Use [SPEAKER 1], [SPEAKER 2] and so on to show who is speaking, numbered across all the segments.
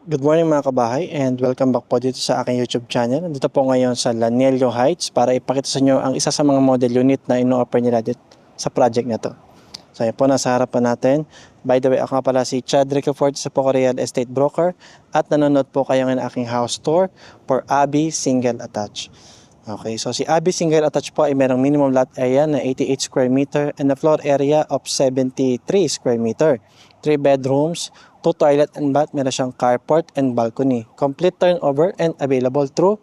[SPEAKER 1] Good morning mga kabahay and welcome back po dito sa aking YouTube channel. Nandito po ngayon sa Lanello Heights para ipakita sa inyo ang isa sa mga model unit na ino-offer nila dito sa project na to. So ayan po, nasa harapan natin. By the way, ako nga pala si Chad Ricafort sa Poco Real Estate Broker at nanonood po kayo ng aking house tour for Abby Single Attached. Okay, so si Abby Single Attached po ay merong minimum lot area na 88 square meter and a floor area of 73 square meter. 3 bedrooms, 2 toilet and bath, meron siyang carport and balcony. Complete turnover and available through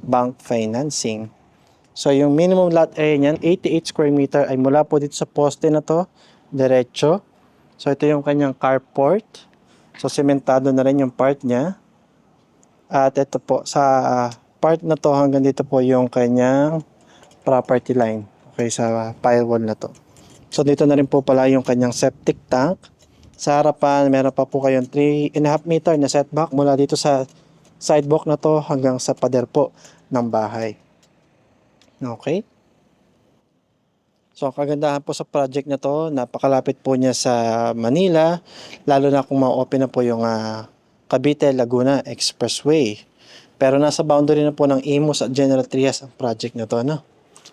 [SPEAKER 1] bank financing. So yung minimum lot area niyan, 88 square meter ay mula po dito sa poste na to, diretso. So ito yung kanyang carport. So sementado na rin yung part niya. At ito po, sa part na to hanggang dito po yung kanyang property line. Okay, sa pile wall na to. So dito na rin po pala yung kanyang septic tank. Sa harapan, meron pa po kayong 3.5 meter na setback mula dito sa sidewalk na to hanggang sa pader po ng bahay. Okay? So, ang kagandahan po sa project na to, napakalapit po niya sa Manila, lalo na kung ma-open na po yung Cavite-Laguna Expressway. Pero nasa boundary na po ng Imus at General Trias ang project na to, no?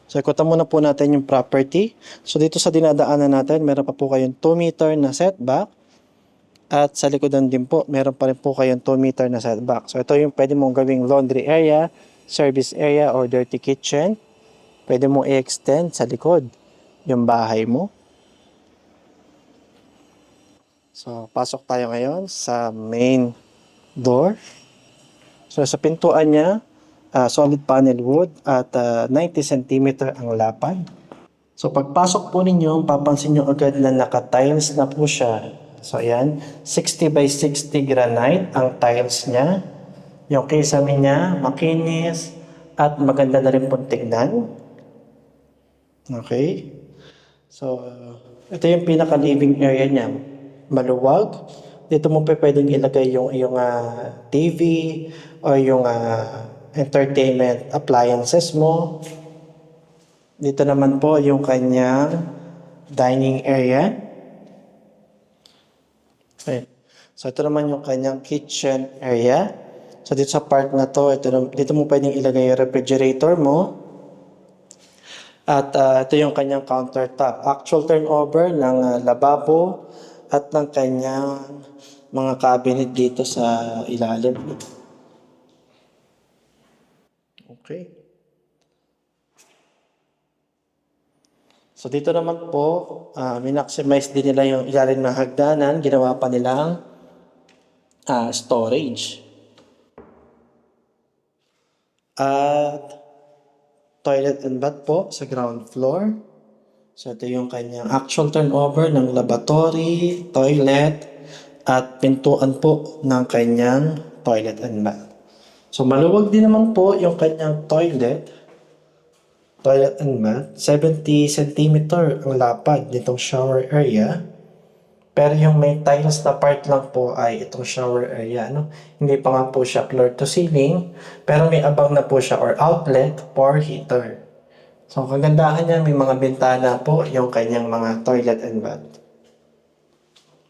[SPEAKER 1] So, ikutan muna po natin yung property. So, dito sa dinadaanan natin, meron pa po kayong 2 meter na setback. At sa likodan din po, meron pa rin po kayong 2 meter na setback. So, ito yung pwede mong gawing laundry area, service area, or dirty kitchen. Pwede mong i-extend sa likod yung bahay mo. So, pasok tayo ngayon sa main door. So, sa pintuan niya, solid panel wood at 90 cm ang lapad. So, pagpasok po ninyo, papansin nyo agad na naka-tiles na po siya. So, ayan, 60 by 60 granite ang tiles niya. Yung kisame niya, makinis, at maganda na rin po tignan. Okay. So, ito yung pinaka-living area niya. Maluwag. Dito mo pa pwedeng ilagay yung TV o yung entertainment appliances mo. Dito naman po yung kanyang dining area. Okay. So, ito naman yung kanyang kitchen area. So, dito sa part na to, dito mo pwedeng ilagay yung refrigerator mo. At ito yung kanyang countertop. Actual turnover ng lababo at ng kanyang mga cabinet dito sa ilalim. Okay. So dito naman po, minaximize din nila yung ilalim ng hagdanan. Ginawa pa nilang storage. At toilet and bath po sa ground floor. So ito yung kanyang actual turnover ng lavatory, toilet, at pintuan po ng kanyang toilet and bath. So maluwag din naman po yung kanyang toilet and bath. 70 cm ang lapad nitong shower area. Pero yung may tiles na part lang po ay itong shower area. No? Hindi pa nga po siya floor to ceiling, pero may abang na po siya or outlet for heater. So, ang kagandahan niya, may mga bintana po yung kanyang mga toilet and bath.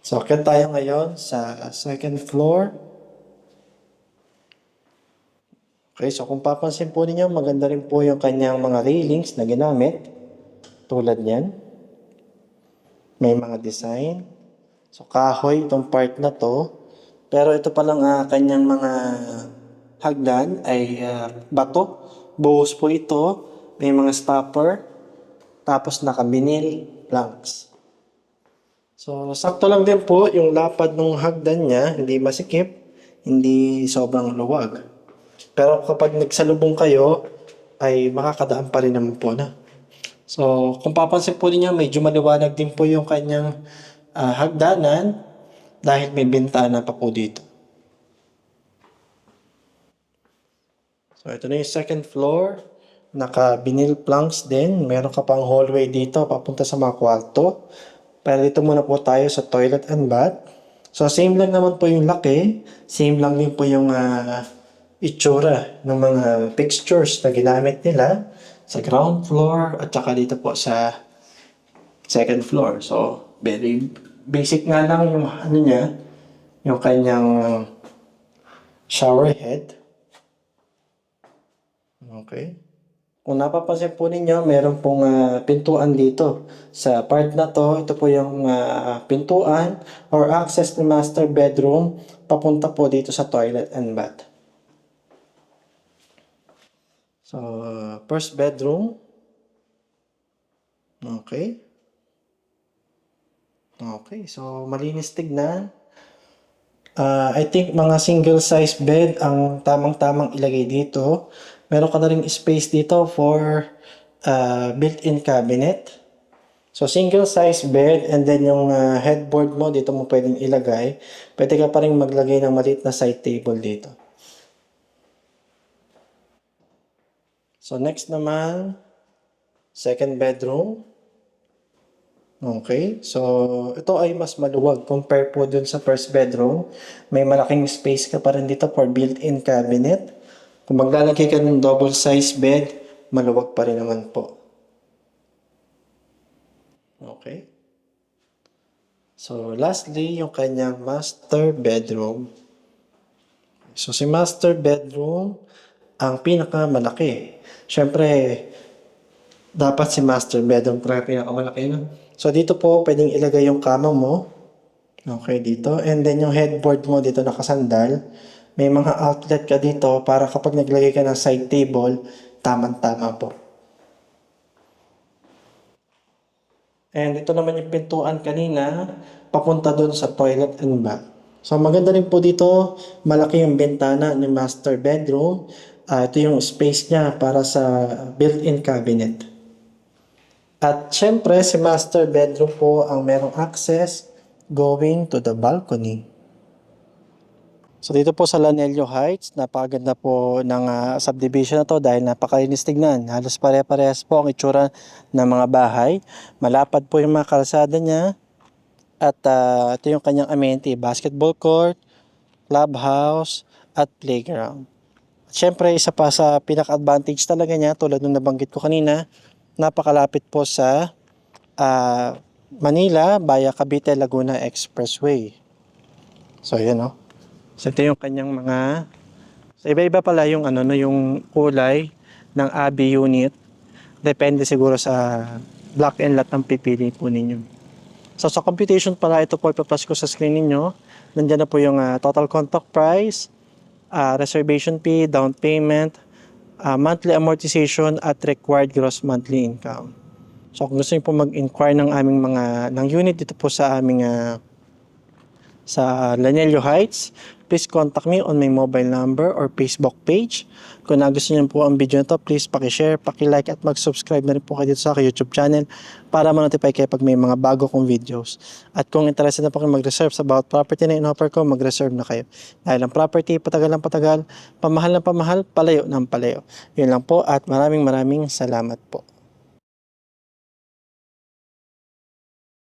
[SPEAKER 1] So, akit tayo ngayon sa second floor. Okay, so kung papansin po ninyo, maganda rin po yung kanyang mga railings na ginamit. Tulad niyan. May mga design. So, kahoy itong part na to. Pero ito palang kanyang mga hagdan ay bato. Buhos po ito. May mga stopper. Tapos naka-vinyl planks. So, sakto lang din po yung lapad ng hagdan niya. Hindi masikip. Hindi sobrang luwag. Pero kapag nagsalubong kayo, ay makakadaan pa rin naman po na. So, kung papansin po niyo, medyo maliwanag din po yung kanyang hagdanan dahil may bintana pa po dito. So, ito na yung second floor. Naka-vinyl planks din. Meron ka pang hallway dito papunta sa mga kwarto. Pero dito muna po tayo sa toilet and bath. So, same lang naman po yung laki. Same lang din po yung itsura ng mga fixtures na ginamit nila sa ground floor at saka dito po sa second floor. So, very basic nga lang yung yung kanyang shower head. Okay. Kung napapansin po ninyo, meron pong pintuan dito. Sa part na to, ito po yung pintuan or access ni master bedroom papunta po dito sa toilet and bath. So, first bedroom. Okay. Okay, so malinis tignan. I think mga single size bed ang tamang-tamang ilagay dito. Meron ka na ring space dito for built-in cabinet. So single size bed and then yung headboard mo dito mo pwedeng ilagay. Pwede ka pa rin maglagay ng maliit na side table dito. So next naman, second bedroom. Okay, so ito ay mas maluwag compare po dun sa first bedroom. May malaking space ka pa rin dito for built-in cabinet. Kung maglalagay ka ng double size bed, maluwag pa rin naman po. Okay. So lastly, yung kanyang master bedroom. So si master bedroom, ang pinakamalaki. Siyempre, dapat si master bedroom talaga pinakamalaki. No? So dito po, pwedeng ilagay yung kama mo. Okay, dito. And then yung headboard mo dito nakasandal. May mga outlet ka dito para kapag naglagay ka ng side table, tamang-tama po. And ito naman yung pintuan kanina, papunta doon sa toilet and bath. So maganda rin po dito, malaki yung bintana ng master bedroom. Ito yung space niya para sa built-in cabinet. At syempre, si master bedroom po ang merong access going to the balcony. So dito po sa Lanello Heights, napakaganda po ng subdivision na to dahil napakalinis tignan. Halos pare-parehas po ang itsura ng mga bahay. Malapad po yung mga kalsada niya. At ito yung kanyang amenity, basketball court, clubhouse, at playground. At syempre, isa pa sa pinaka-advantage talaga niya, tulad nung nabanggit ko kanina, napakalapit po sa Manila via Cavite Laguna Expressway. So yan o. So ito yung kanyang mga, so iba-iba pala yung yung kulay ng ABI unit. Depende siguro sa block and lot ng pipili po ninyo. So sa computation pala, ito po ipapas ko sa screen ninyo. Nandiyan na po yung total contract price, reservation fee, down payment, monthly amortization at required gross monthly income. So kung gusto niyo po mag-inquire ng aming ng unit dito po sa aming sa Lanello Heights, please contact me on my mobile number or Facebook page. Kung nagustuhan niyo po ang video na to, please paki-share, paki-like at mag-subscribe na rin po kayo dito sa aking YouTube channel para ma-notify kayo pag may mga bago kong videos. At kung interested na po kayo mag-reserve sa bawat property na in-offer ko, mag-reserve na kayo. Dahil ang property, patagal ng patagal, pamahal ng pamahal, palayo ng palayo. Yun lang po at maraming salamat po.